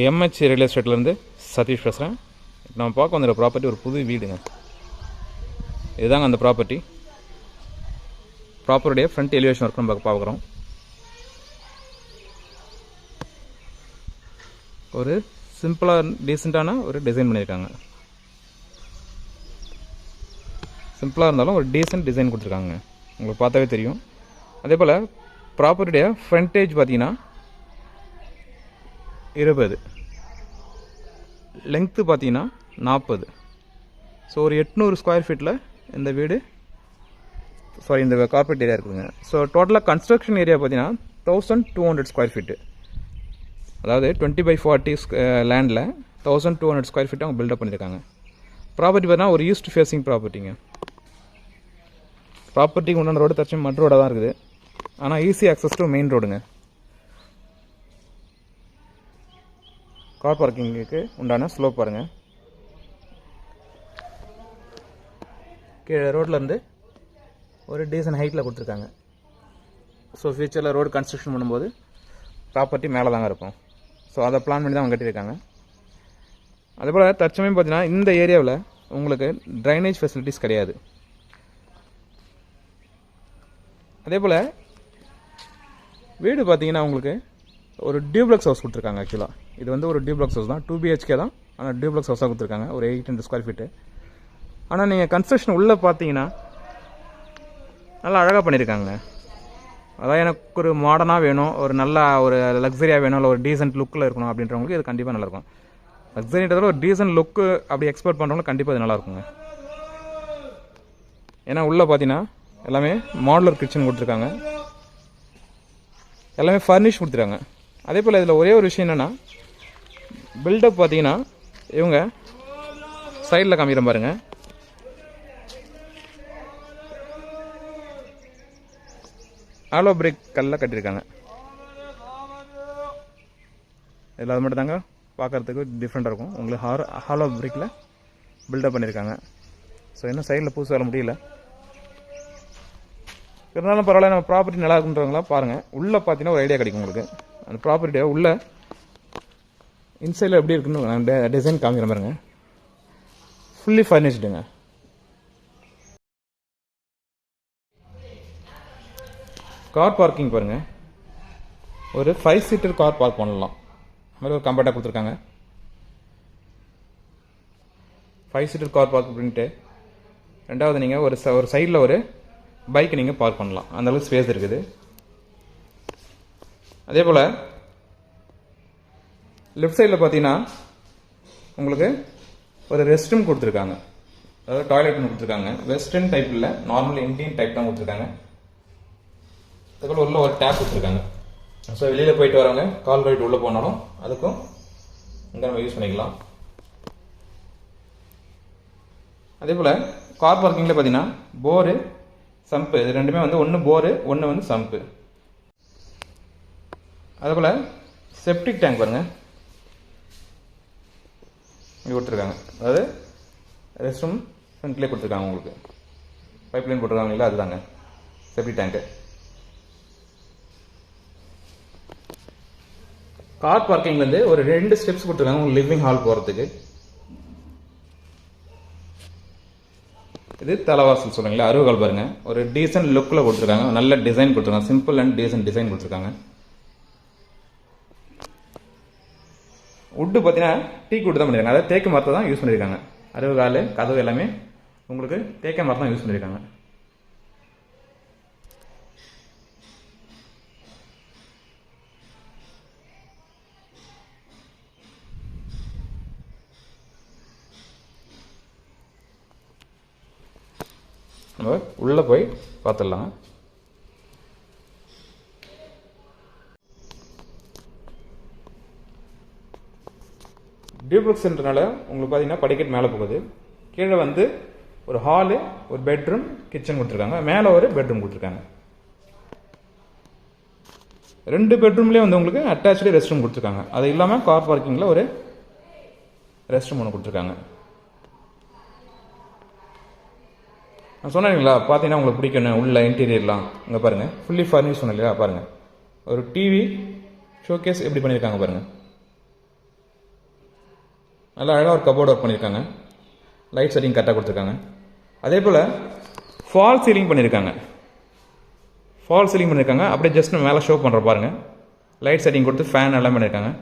MH real எஸ்டேட்லேருந்து Satish பேசுகிறேன். இப்போ நம்ம பார்க்க வந்துடுற ப்ராப்பர்ட்டி ஒரு புது வீடுங்க. இதுதாங்க அந்த ப்ராப்பர்ட்டியுடைய ஃப்ரண்ட் எலிவேஷன் ஒர்க் நம்ம பார்க்குறோம். ஒரு சிம்பிளாக டீசெண்டான ஒரு டிசைன் பண்ணியிருக்காங்க. சிம்பிளாக இருந்தாலும் ஒரு டீசென்ட் டிசைன் கொடுத்துருக்காங்க, உங்களுக்கு பார்த்தாவே தெரியும். அதே போல் ப்ராப்பர்ட்டியுடைய ஃப்ரண்டேஜ் பார்த்தீங்கன்னா 20, லெங்க்த்து பார்த்தீங்கன்னா 40. ஸோ ஒரு 800 ஸ்கொயர் ஃபீட்டில் இந்த வீடு இந்த கார்பரேட் ஏரியா இருக்குதுங்க. ஸோ டோட்டலாக கன்ஸ்ட்ரக்ஷன் ஏரியா பார்த்தீங்கன்னா 1200 ஸ்கொயர் ஃபீட்டு, அதாவது 20/40 லேண்டில் 1200 ஸ்கொயர் ஃபீட் அவங்க பில்டப் பண்ணியிருக்காங்க. ப்ராப்பர்ட்டி பார்த்தீங்கன்னா ஒரு ஈஸ்ட் ஃபேஸிங் ப்ராப்பர்ட்டிங்க. ப்ராப்பர்ட்டிக்கு உண்டான ரோடு தச்சு மட் ரோடாக தான் இருக்குது, ஆனால் ஈஸி ஆக்சஸ் டு மெயின் ரோடுங்க. கார் பார்க்கிங்குக்கு உண்டான ஸ்லோப் பாருங்கள். கீழே ரோட்லேருந்து ஒரு டீசன்ட் ஹைட்டில் கொடுத்துருக்காங்க. ஸோ ஃபியூச்சரில் ரோடு கன்ஸ்ட்ரக்ஷன் பண்ணும்போது ப்ராப்பர்ட்டி மேலே தாங்க இருக்கும். ஸோ அதை பிளான் பண்ணி தான் அவங்க கட்டியிருக்காங்க. அதேபோல் தற்சமயம் பார்த்தீங்கன்னா இந்த ஏரியாவில் உங்களுக்கு ட்ரைனேஜ் ஃபெசிலிட்டிஸ் கிடையாது. அதே போல் வீடு பார்த்தீங்கன்னா உங்களுக்கு ஒரு டியூப்ளக்ஸ் ஹவுஸ் கொடுத்துருக்காங்க. ஆக்சுவலாக இது வந்து ஒரு டியூப்ளக்ஸ் ஹவுஸ் தான், 2 BHK தான், ஆனால் டியூப்ளக்ஸ் ஹவுஸாக கொடுத்துருக்காங்க, ஒரு 800 ஸ்கொயர் ஃபீட்டு. ஆனால் நீங்கள் கன்ஸ்ட்ரக்ஷன் உள்ளே பார்த்தீங்கன்னா நல்லா அழகாக பண்ணியிருக்காங்க. அதான் எனக்கு ஒரு மாடர்னாக வேணும், ஒரு நல்ல ஒரு லக்ஸரியாக வேணும், இல்லை ஒரு டீசென்ட் லுக்கில் இருக்கணும் அப்படின்றவங்களுக்கு இது கண்டிப்பாக நல்லாயிருக்கும். லக்ஸரின்றதில் ஒரு டீசென்ட் லுக்கு அப்படி எக்ஸ்பெக்ட் பண்ணுறவங்களுக்கு கண்டிப்பாக இது நல்லாயிருக்குங்க. ஏன்னா உள்ளே பார்த்தீங்கன்னா எல்லாமே மாடுலர் கிச்சன் கொடுத்துருக்காங்க, எல்லாமே ஃபர்னிஷ் கொடுத்துருக்காங்க. அதே போல் இதில் ஒரே ஒரு விஷயம் என்னென்னா, பில்டப் பார்த்தீங்கன்னா இவங்க சைடில் காமிக்கிற பாருங்க, ஆலோ பிரிக் கல்லில் கட்டியிருக்காங்க. இதில் அது மட்டும் தாங்க பார்க்குறதுக்கு டிஃப்ரெண்ட்டாக இருக்கும். உங்களுக்கு ஹாலோ பிரிக்கில் பில்டப் பண்ணியிருக்காங்க. ஸோ இன்னும் சைடில் பூசு வர முடியல, இருந்தாலும் பரவாயில்ல. நம்ம ப்ராப்பர்ட்டி நல்லா இருக்குன்றவங்களா பாருங்கள். உள்ளே பார்த்தீங்கன்னா ஒரு ஐடியா கிடைக்கும் உங்களுக்கு. அந்த ப்ராப்பர்ட்டியை உள்ள இன்சைடில் எப்படி இருக்குன்னு நான் டிசைன் காமிக்கிற பாருங்க. ஃபுல்லி ஃபர்னிஷ்டுங்க. கார் பார்க்கிங் பாருங்கள், ஒரு 5 சீட்டர் கார் பார்க் பண்ணலாம், அது மாதிரி ஒரு கம்ஃபர்ட்டாக கொடுத்துருக்காங்க. 5 சீட்டர் கார் பார்க் பண்ணிட்டு ரெண்டாவது நீங்கள் ஒரு சைடில் ஒரு பைக்கை நீங்கள் பார்க் பண்ணலாம், அந்தளவுக்கு ஸ்பேஸ் இருக்குது. அதே போல் லெஃப்ட் சைடில் பார்த்தீங்கன்னா உங்களுக்கு ஒரு ரெஸ்ட் ரூம் கொடுத்துருக்காங்க, அதாவது டாய்லெட் கொடுத்துருக்காங்க. வெஸ்டர்ன் டைப் இல்லை, நார்மல் இந்தியன் டைப் தான் கொடுத்துருக்காங்க. அதுபோல் உள்ள ஒரு டேப் கொடுத்துருக்காங்க. ஸோ வெளியில் போயிட்டு வரவங்க கால் ரைட் உள்ளே போனாலும் அதுக்கும் இங்கே நம்ம யூஸ் பண்ணிக்கலாம். அதே போல் கார் பார்க்கிங்கில் பார்த்தீங்கன்னா போரு சம்பு, இது ரெண்டுமே வந்து ஒன்று போரு ஒன்று வந்து சம்பு. அதுபோல் செப்டிக் டேங்க் பாருங்கள் இங்கே கொடுத்துருக்காங்க, அதாவது ரெஸ்ட் ரூம் ஃப்ரண்ட்லேயே கொடுத்துருக்காங்க. உங்களுக்கு பைப் லைன் போட்டிருக்காங்க இல்லை, அதுதாங்க செப்டிக் டேங்க்கு. கார் பார்க்கிங்லேருந்து ஒரு 2 ஸ்டெப்ஸ் கொடுத்துருக்காங்க உங்களுக்கு லிவிங் ஹால் போகிறதுக்கு. இது தலைவாசல் சொல்லுங்களா, அறுவகால் பாருங்க, ஒரு டீசென்ட் லுக்கில் கொடுத்துருக்காங்க, நல்ல டிசைன் கொடுத்துருக்காங்க, சிம்பிள் அண்ட் டீசென்ட் டிசைன் கொடுத்துருக்காங்க. வுட்டு பார்த்தீங்கன்னா டீக் வுட் தான் பண்ணியிருக்காங்க, அதாவது தேக்கு மரத்தை தான் யூஸ் பண்ணியிருக்காங்க. அறுவகால் கதவு எல்லாமே உங்களுக்கு தேக்க மரத்தை தான் யூஸ் பண்ணியிருக்காங்க. நம்ம உள்ளே போய் பார்த்துடலாம். டியூப்ளக்ஸ்ன்றனால உங்களுக்கு பார்த்தீங்கன்னா படிக்கட் மேலே போகுது, கீழே வந்து ஒரு ஹாலு, ஒரு பெட்ரூம், கிச்சன் கொடுத்துருக்காங்க, மேலே ஒரு பெட்ரூம் கொடுத்துருக்காங்க. 2 பெட்ரூம்லேயே வந்து உங்களுக்கு அட்டாச்சு ரெஸ்ட் ரூம் கொடுத்துருக்காங்க. அது இல்லாமல் கார் பார்க்கிங்கில் ஒரு ரெஸ்ட் ரூம் ஒன்று கொடுத்துருக்காங்க. நான் சொன்னீங்களா பார்த்தீங்கன்னா உங்களுக்கு பிடிக்கணும் உள்ள இன்டீரியர்லாம். இங்கே பாருங்கள் ஃபுல்லி ஃபர்னிஷ் சொன்னீங்களா, பாருங்கள் ஒரு டிவி ஷோகேஸ் எப்படி பண்ணியிருக்காங்க பாருங்கள். நல்லா அழகாக ஒரு கபோர்ட் ஒர்க் பண்ணியிருக்காங்க. லைட் செட்டிங் கரெக்டாக கொடுத்துருக்காங்க. அதே போல் ஃபால் சீலிங் பண்ணியிருக்காங்க. அப்படியே ஜஸ்ட் மேலே ஷோ பண்ணுற பாருங்கள். லைட் செட்டிங் கொடுத்து ஃபேன் எல்லாம் பண்ணியிருக்காங்க.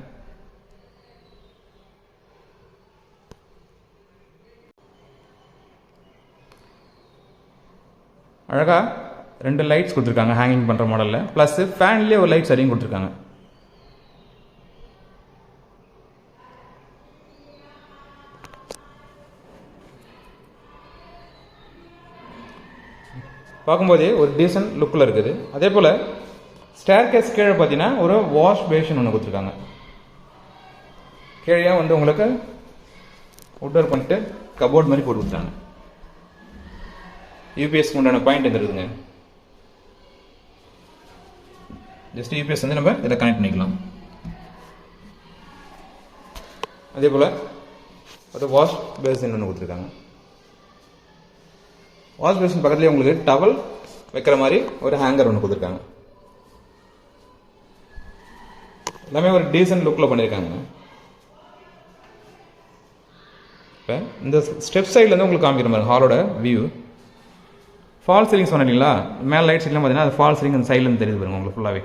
அழகாக 2 லைட்ஸ் கொடுத்துருக்காங்க ஹேங்கிங் பண்ணுற மாடலில். ப்ளஸ் ஃபேன்லேயே ஒரு லைட் செட்டிங் கொடுத்துருக்காங்க. பார்க்கும்போதே ஒரு டீசன்ட் லுக்கில் இருக்குது. அதே போல் ஸ்டேர் கேஸ் கீழே பார்த்தீங்கன்னா ஒரு வாஷ் பேஷன் ஒன்று கொடுத்துருக்காங்க. கீழே வந்து உங்களுக்கு உட்வர் பண்ணிட்டு கபோர்ட் மாதிரி போட்டு கொடுத்துட்டாங்க. யூபிஎஸ்க்கு உண்டான பாயிண்ட் எங்க இருக்குதுங்க. ஜஸ்ட் யூபிஎஸ் வந்து நம்ம இதை கனெக்ட் பண்ணிக்கலாம். அதே போல் ஒரு வாஷ் பேசின் ஒன்று கொடுத்துருக்காங்க. வாஷ் பேசின் பக்கத்துலேயே உங்களுக்கு டவல் வைக்கிற மாதிரி ஒரு ஹேங்கர் ஒன்று கொடுத்துருக்காங்க. எல்லாமே ஒரு டீசன்ட் லுக்கில் பண்ணியிருக்காங்க. இப்போ இந்த ஸ்டெப் சைட்லேருந்து உங்களுக்கு காமிக்கிற மாதிரி ஹாலோட வியூ. ஃபால் சீலிங் சொன்னீங்களா, மேலே லைட் சீலிங் பார்த்தீங்கன்னா அது ஃபால் சீலிங் அந்த சைட்லேருந்து தெரியுது பாருங்க உங்களுக்கு ஃபுல்லாகவே.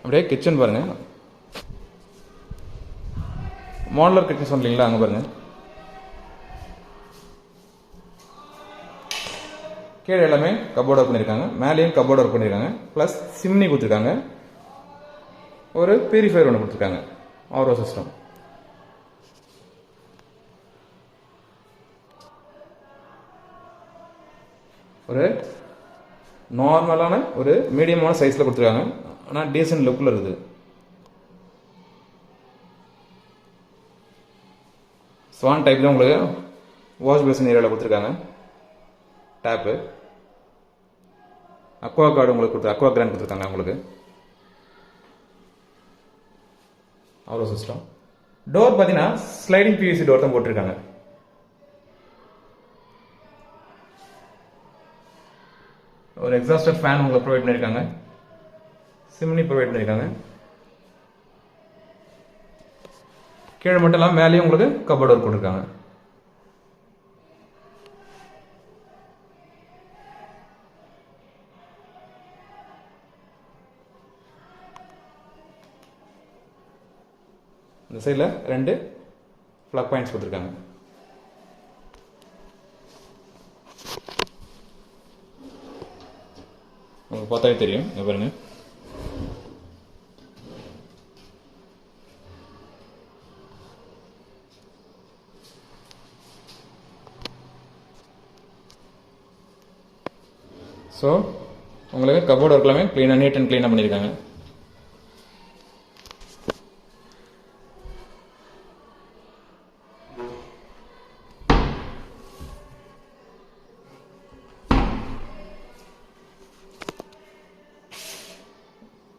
அப்படியே கிச்சன் பாருங்க. மாடலர் கிச்சன் சொன்னீங்களா, அங்கே பாருங்க. கீழே எல்லாமே கபோர்ட் ஒர்க் பண்ணியிருக்காங்க. மேலேயும் கபோர்ட் ஒர்க் பண்ணியிருக்காங்க. ப்ளஸ் சிம்னி கொடுத்துருக்காங்க. ஒரு பியூரிஃபையர் ஒன்று கொடுத்துருக்காங்க. RO system. ஒரு நார்மலான ஒரு மீடியமான சைஸில் கொடுத்துருக்காங்க. ஆனால் டீசன்ட் லுக்கில் இருக்குது. ஸ்வான் டைப்பில் உங்களுக்கு வாஷ் பேசின் ஏரியாவில் கொடுத்துருக்காங்க. டேப்பு அக்வா கார்டு உங்களுக்கு அக்வா கிராண்ட் கொடுத்துருக்காங்க உங்களுக்கு. அவ்வளோ சிஸ்டம். டோர் பார்த்தீங்கன்னா ஸ்லைடிங் பிவிசி டோர் தான் போட்டிருக்காங்க. ஒரு எக்ஸாஸ்டர் ஃபேன் உங்களுக்கு ப்ரொவைட் பண்ணியிருக்காங்க. சிம்னி ப்ரொவைட் பண்ணியிருக்காங்க. கீழே மட்டும் இல்லாமல் மேலேயும் உங்களுக்கு கபோர்ட் ஒர்க் கொடுத்துருக்காங்க. இந்த சைடில் 2 பிளக் பாயிண்ட்ஸ் கொடுத்துருக்காங்க. உங்களுக்கு பார்த்தாவே தெரியும். இங்க பாருங்க. ஸோ உங்களுக்கு கபோர்ட் ஒர்க் எல்லாமே க்ளீனாக நீட் அண்ட் க்ளீனாக பண்ணியிருக்காங்க.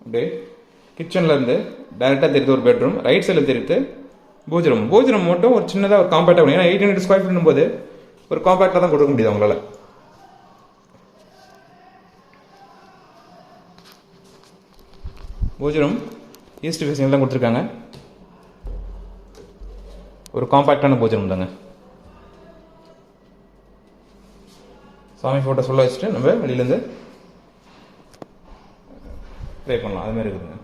அப்படியே கிச்சன்லேருந்து டைரெக்டாக தெரியுது ஒரு பெட்ரூம். ரைட் சைடில் தெரியுது பூஜ் ரூம். பூஜ் ரூம் மட்டும் ஒரு சின்னதாக ஒரு காம்பேக்டாக பண்ணி, ஏன்னா 800 ஸ்கொயர் ஃபீட் போது ஒரு காம்பேக்டாக தான் கொடுக்க முடியுது அவங்களால. பூஜ் ரூம் ஈஸ்ட் ஃபேஸிங் தான் கொடுத்துருக்காங்க. ஒரு காம்பேக்டான பூஜ் ரூம் தாங்க. சாமி ஃபோட்டோ சொல்ல வச்சுட்டு நம்ம வெளியிலேருந்து ப்ரே பண்ணலாம். அது மாதிரி இருக்குதுங்க.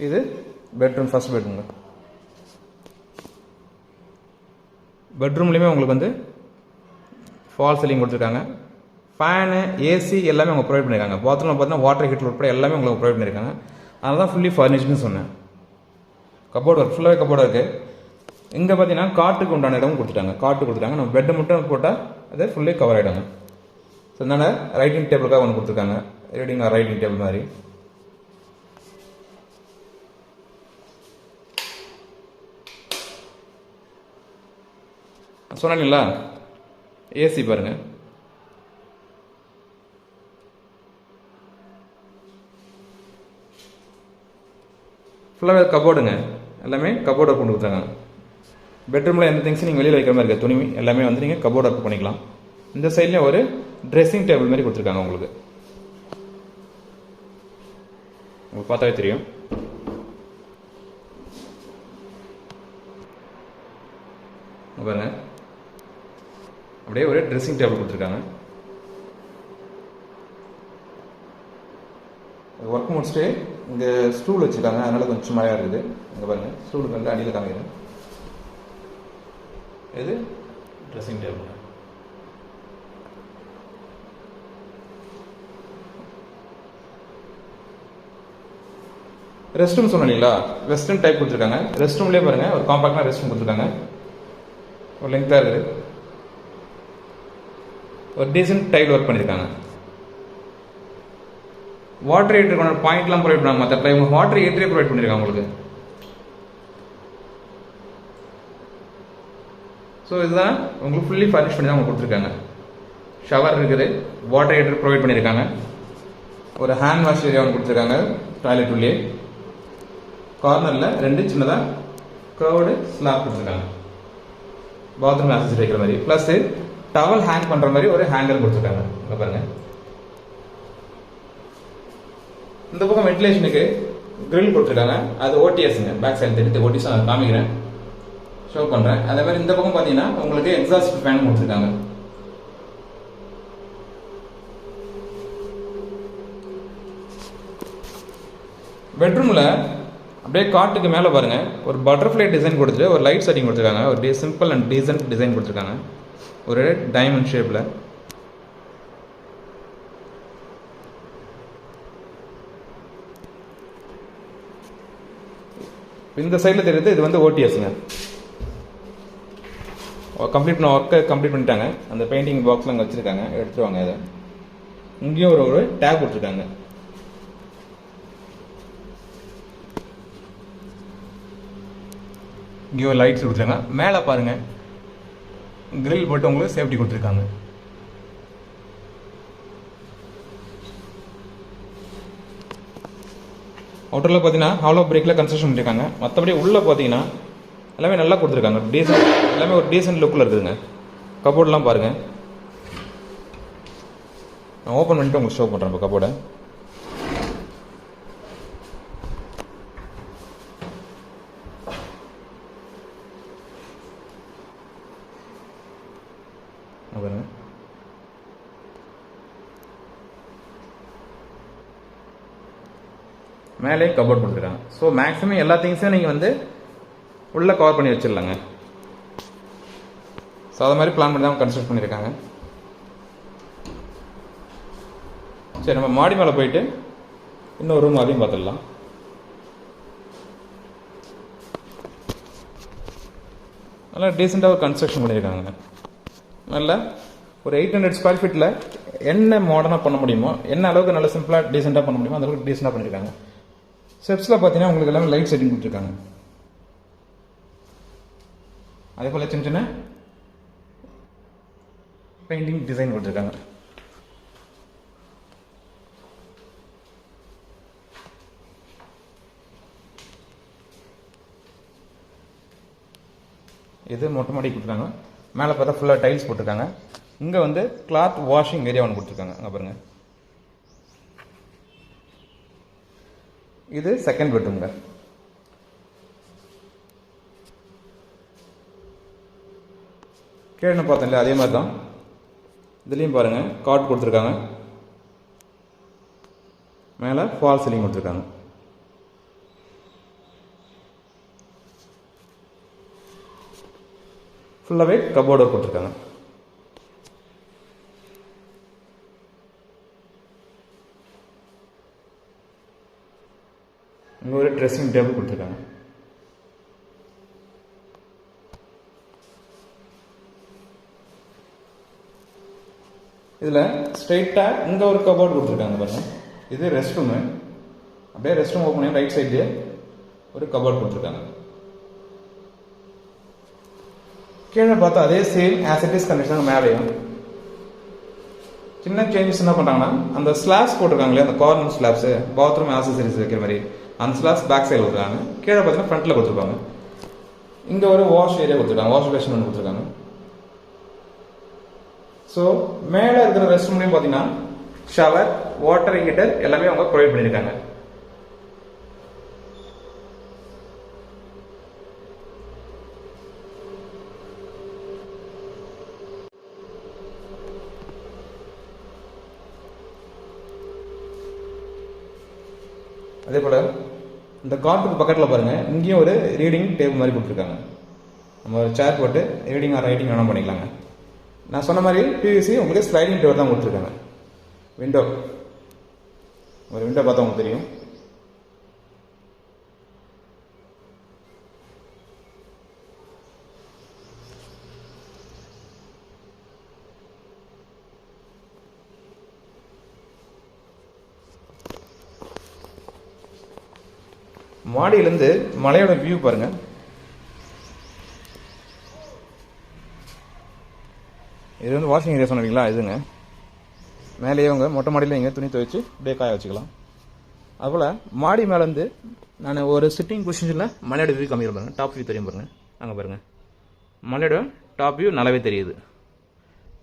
இது பெட்ரூம், ஃபர்ஸ்ட் பெட்ரூம்ங்க. பெட்ரூம்லேயுமே உங்களுக்கு வந்து ஃபால் சீலிங் கொடுத்துருக்காங்க. ஃபேனு, ஏசி எல்லாமே அவங்க ப்ரொவைட் பண்ணியிருக்காங்க. பாத்ரூமில் பார்த்தீங்கன்னா வாட்டர் ஹீட்டர் உட்பட எல்லாமே உங்களுக்கு ப்ரொவைட் பண்ணியிருக்காங்க. அதனால தான் ஃபுல்லி ஃபர்னிஷ்டுன்னு சொன்னேன். கபோர்டு ஒர்க் ஃபுல்லாகவே கபோர்டு இருக்குது. இங்கே பார்த்தீங்கன்னா காட்டுக்கு உண்டான இடமும் கொடுத்துட்டாங்க. காட்டு கொடுத்துட்டாங்க. நம்ம பெட்டு மட்டும் போட்டால் அது ஃபுல்லி கவர் ஆகிடுங்க. ஸோ அதனால் ரைட்டிங் டேபிளுக்காக ஒன்று கொடுத்துருக்காங்க. ரீடிங் ரைட்டிங் டேபிள் மாதிரி. சொன்னீங்களா, ஏசி பாருங்கள். ஃபுல்லாகவே கபோர்டுங்க, எல்லாமே கபோர்டு ஒர்க் கொண்டு கொடுத்துருக்காங்க. பெட்ரூமில் எந்த திங்ஸும் நீங்கள் வெளியில் வைக்கிற மாதிரி இருக்க துணி எல்லாமே வந்து நீங்கள் கபோர்டு ஒர்க் பண்ணிக்கலாம். இந்த சைட்லேயும் ஒரு ட்ரெஸ்ஸிங் டேபிள் மாதிரி கொடுத்துருக்காங்க. உங்களுக்கு பார்த்தாவே தெரியும். பாருங்க, அப்படியே ஒரு ட்ரெஸ்ஸிங் டேபிள் கொடுத்துருக்காங்க. ஒர்க் முடிச்சுட்டு இங்கே ஸ்டூல் வச்சுருக்காங்க, அதனால கொஞ்சம் சும்மாவே இருக்குது. இங்கே பாருங்க, ஸ்டூலுக்கு வந்து அடியில் காமிக்கிறேன். இது ட்ரெஸ்ஸிங் டேபிள். ரெஸ்ட் ரூம் சொன்னோம் இல்லைங்களா, வெஸ்டர்ன் டைப் கொடுத்துருக்காங்க. ரெஸ்ட் ரூம்லேயே பாருங்க, ஒரு காம்பாக்டான ரெஸ்ட் ரூம் கொடுத்துருக்காங்க. ஒரு லெங்க்தாக இருக்குது. ஒரு டீசன்ட் டைல் ஒர்க் பண்ணியிருக்காங்க. வாட்டர் ஹீட்டருக்கான பாயிண்ட்லாம் ப்ரொவைட் பண்ணாங்க. மற்ற டைம் வாட்டர் ஹீட்டரே ப்ரொவைட் பண்ணியிருக்காங்க உங்களுக்கு. ஸோ இதுதான் உங்களுக்கு ஃபுல்லி ஃபர்னிஷ் பண்ணி தான் அவங்க கொடுத்துருக்காங்க. ஷவர் இருக்குது, வாட்டர் ஹீட்டர் ப்ரொவைட் பண்ணியிருக்காங்க. ஒரு ஹேண்ட் வாஷ் ஏரியா ஒன்று கொடுத்துருக்காங்க டாய்லெட் உள்ளே. கார்னரில் 2 சின்னதாக கர்வ்டு ஸ்லாப் கொடுத்துருக்காங்க, பாத்ரூம் ஆக்சஸரி வைக்கிற மாதிரி. ப்ளஸ் டவல் ஹேங் பண்ணுற மாதிரி ஒரு ஹேங்கர் கொடுத்துருக்காங்க. இங்கே பாருங்க, இந்த பக்கம் வென்டிலேஷனுக்கு கிரில் கொடுத்துருக்காங்க. அது ஓடிஎஸ்ங்க, பேக் சைடு தெரியுது. ஓடிஎஸ் நான் காமிக்கிறேன், ஷோ பண்ணுறேன். அதே மாதிரி இந்த பக்கம் பார்த்தீங்கன்னா உங்களுக்கு எக்ஸாஸ்ட் ஃபேன் கொடுத்துருக்காங்க. பெட்ரூமில் அப்படியே காட்டுக்கு மேலே பாருங்க, ஒரு பட்டர்ஃப்ளை டிசைன் கொடுத்துட்டு ஒரு லைட் செட்டிங் கொடுத்துருக்காங்க. ஒரு சிம்பிள் அண்ட் டீசன்ட் டிசைன் கொடுத்துருக்காங்க, ஒரு டைமண்ட் ஷேப்பில். இந்த சைடில் தெரியுது, இது வந்து ஓடிஎஸ்ங்க. கம்ப்ளீட் பண்ண ஒர்க்கை கம்ப்ளீட் பண்ணிட்டாங்க. அந்த பெயிண்டிங் பாக்ஸில் அங்கே வச்சுருக்காங்க, எடுத்துருவாங்க. அதை இங்கேயும் ஒரு டேப் கொடுத்துருக்காங்க. இங்கே ஒரு லைட்ஸ் கொடுத்துருக்காங்க. மேலே பாருங்க, கிரில் போட்டு உங்களுக்கு சேஃப்டி கொடுத்துருக்காங்க. அவுட்டரில் பார்த்தீங்கன்னா ஹாலோ பிரேக்கில் கன்ஸ்ட்ரக்ஷன் பண்ணியிருக்காங்க. மற்றபடி உள்ளே பார்த்தீங்கன்னா எல்லாமே நல்லா கொடுத்துருக்காங்க. டீசன்ட், எல்லாமே ஒரு டீசன்ட் லுக்கில் இருக்குதுங்க. கபோர்டெலாம் பாருங்கள், நான் ஓப்பன் பண்ணிட்டு உங்களுக்கு ஷோ பண்ணுறேன். இப்போ கபோர்டை பாருங்க. மேலே கபோர்ட் கொடுத்துருக்காங்க. ஸோ மேக்ஸிமம் எல்லா திங்ஸும் நீங்கள் வந்து உள்ளே கவர் பண்ணி வச்சிடலாங்க. ஸோ அதை மாதிரி பிளான் பண்ணி தான் கன்ஸ்ட்ரக்ட் பண்ணியிருக்காங்க. சரி, நம்ம மாடி மேலே போயிட்டு இன்னொரு ரூம் அதையும் பார்த்துடலாம். நல்லா டீசெண்டாக ஒரு கன்ஸ்ட்ரக்ஷன் பண்ணியிருக்காங்க. நல்ல ஒரு 800 ஸ்கொயர் ஃபீட்டில் என்ன மாடர்னாக பண்ண முடியுமோ, என்ன அளவுக்கு நல்ல சிம்பிளாக டீசெண்டாக பண்ண முடியுமோ அந்த அளவுக்கு டீசெண்டாக பண்ணியிருக்காங்க. ஸ்டெப்ஸில் பார்த்தீங்கன்னா உங்களுக்கு எல்லாமே லைட் செட்டிங் கொடுத்துருக்காங்க. அதே போல் சின்ன சின்ன பெயிண்டிங் டிசைன் கொடுத்துருக்காங்க. இது மொட்டை மாடி கொடுத்துருக்காங்க. மேலே பார்த்தா ஃபுல்லாக டைல்ஸ் போட்டிருக்காங்க. இங்கே வந்து கிளாத் வாஷிங் ஏரியா ஒன்று கொடுத்துருக்காங்க. அங்கே பாருங்க, இது செகண்ட் பெட்ரூம்ங்க. கீழே பார்த்தோம்ல அதே மாதிரி தான் இதுலேயும் பாருங்க, காட் கொடுத்துருக்காங்க. மேலே ஃபால் சீலிங் கொடுத்துருக்காங்க. ஃபுல்லாகவே கபோர்டு ஒர்க் கொடுத்துருக்காங்க. இங்கே ஒரு ட்ரெஸ்ஸிங் டேபிள் கொடுத்துருக்காங்க. இதில் ஸ்ட்ரைட்டாக இங்கே ஒரு கபோர்டு கொடுத்துருக்காங்க பாருங்க. இது ரெஸ்ட் ரூமு. அப்படியே ரெஸ்ட் ரூம் ஓப்பன் பண்ணி ரைட் சைட்லேயே ஒரு கபோர்டு கொடுத்துருக்காங்க. கீழே பார்த்தா அதே same as it is condition மேலேயும் சின்ன சேஞ்சஸ் என்ன பண்ணுறாங்கன்னா, அந்த ஸ்லாப்ஸ் போட்டிருக்காங்களே, அந்த கார்னர் ஸ்லாப்ஸு பாத்ரூம் ஆக்சசரிஸ் வைக்கிற மாதிரி அந்த ஸ்லாப்ஸ் பேக் சைடில் கொடுத்துருக்காங்க. கீழே பார்த்தீங்கன்னா ஃப்ரண்ட்டில் கொடுத்துருப்பாங்க. இங்கே ஒரு வாஷ் ஏரியா கொடுத்துருக்காங்க, வாஷ் பேஷன் ஒன்று கொடுத்துருக்காங்க. ஸோ மேலே இருக்கிற ரெஸ்ட் ரூம்லையும் பார்த்தீங்கன்னா ஷவர், வாட்டர் ஹீட்டர் எல்லாமே அவங்க ப்ரொவைட் பண்ணியிருக்காங்க. அதே போல் இந்த கார்பெட் பக்கத்தில் பாருங்கள், இங்கேயும் ஒரு ரீடிங் டேபிள் மாதிரி கொடுத்துருக்காங்க. நம்ம ஒரு சேர் போட்டு ரீடிங் ஆர் ரைட்டிங் வேணால் பண்ணிக்கலாங்க. நான் சொன்ன மாதிரி பிவிசி உங்களுக்கு ஸ்லைடிங் டோர் தான் கொடுத்துருக்காங்க. விண்டோ, ஒரு விண்டோ பார்த்தா உங்களுக்கு தெரியும். மாடியிலேருந்து மலையோட வியூ பாருங்க. இது வந்து வாஷிங் ஏரியா சொன்னீங்களா, இதுங்க. மேலேயே அவங்க மொட்டை மாடியில் இங்கே துணி துவைச்சு அப்படியே காய வச்சுக்கலாம். அதுபோல் மாடி மேலேருந்து நான் ஒரு சிட்டிங் பொசிஷனில் மலையோட வியூ கம்மியாக பாருங்கள். டாப் வியூ தெரியும் பாருங்கள், அங்கே பாருங்கள், மலையோட டாப் வியூ நல்லாவே தெரியுது.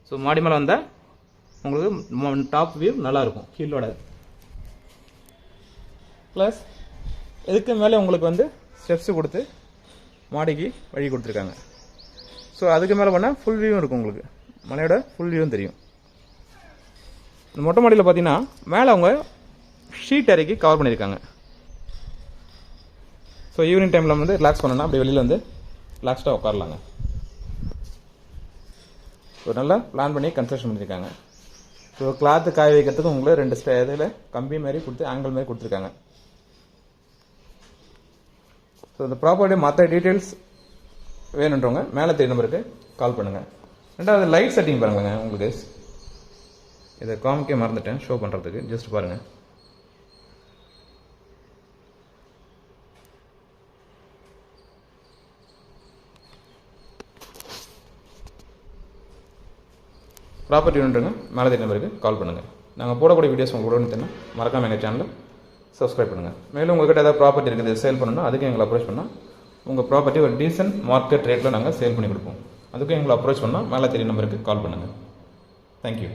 ஸோ மாடி மேலே வந்தால் உங்களுக்கு டாப் வியூ நல்லாயிருக்கும் கீழோட. ப்ளஸ் இதுக்கு மேலே உங்களுக்கு வந்து ஸ்டெப்ஸு கொடுத்து மாடிக்கு வழி கொடுத்துருக்காங்க. ஸோ அதுக்கு மேலே பண்ணால் ஃபுல் வியூவும் இருக்கும், உங்களுக்கு மலையோட ஃபுல் வியூவும் தெரியும். இந்த மொட்டை மாடியில் பார்த்தீங்கன்னா மேலே அவங்க ஷீட் இறக்கி கவர் பண்ணியிருக்காங்க. ஸோ ஈவினிங் டைமில் வந்து ரிலாக்ஸ் பண்ணணும்னா அப்படி வெளியில் வந்து ரிலாக்ஸ்டாக உட்காரலாங்க. ஸோ நல்லா பிளான் பண்ணி கன்ஸ்ட்ரக்ஷன் பண்ணியிருக்காங்க. ஸோ கிளாத்து காய வைக்கிறதுக்கு உங்களுக்கு 2 இதில் கம்பி மாதிரி கொடுத்து ஆங்கிள் மாதிரி கொடுத்துருக்காங்க. ஸோ இந்த ப்ராப்பர்ட்டி மற்ற டீட்டெயில்ஸ் வேணுன்றவங்க மேலே தெரிய நம்பருக்கு கால் பண்ணுங்கள். ரெண்டாவது லைட் செட்டிங் பாருங்க. உங்களுக்கு இதை காமிக்க மறந்துட்டேன் ஷோ பண்ணுறதுக்கு, ஜஸ்ட் பாருங்கள். ப்ராப்பர்ட்டி வேணுன்றவங்க மேலே தெரிய நம்பருக்கு கால் பண்ணுங்கள். நாங்கள் போடக்கூடிய வீடியோஸ் உங்களுக்கு உடனே தெரியும், மறக்காமல் எங்கள் சேனலை சப்ஸ்கிரைப் பண்ணுங்கள். மேலும் உங்கள்கிட்ட ஏதாவது ப்ராப்பர்ட்டி இருக்குது சேல் பண்ணணும்னா அதுக்கு எங்களை அப்ரோச் பண்ணால் உங்கள் ப்ராப்பர்ட்டி ஒரு டீசன்ட் மார்க்கெட் ரேட்டில் நாங்கள் சேல் பண்ணி கொடுப்போம். அதுக்கும் எங்களை அப்ரோச் பண்ணால் மேலே தெரிய நம்பருக்கு கால் பண்ணுங்கள். தேங்க்யூ.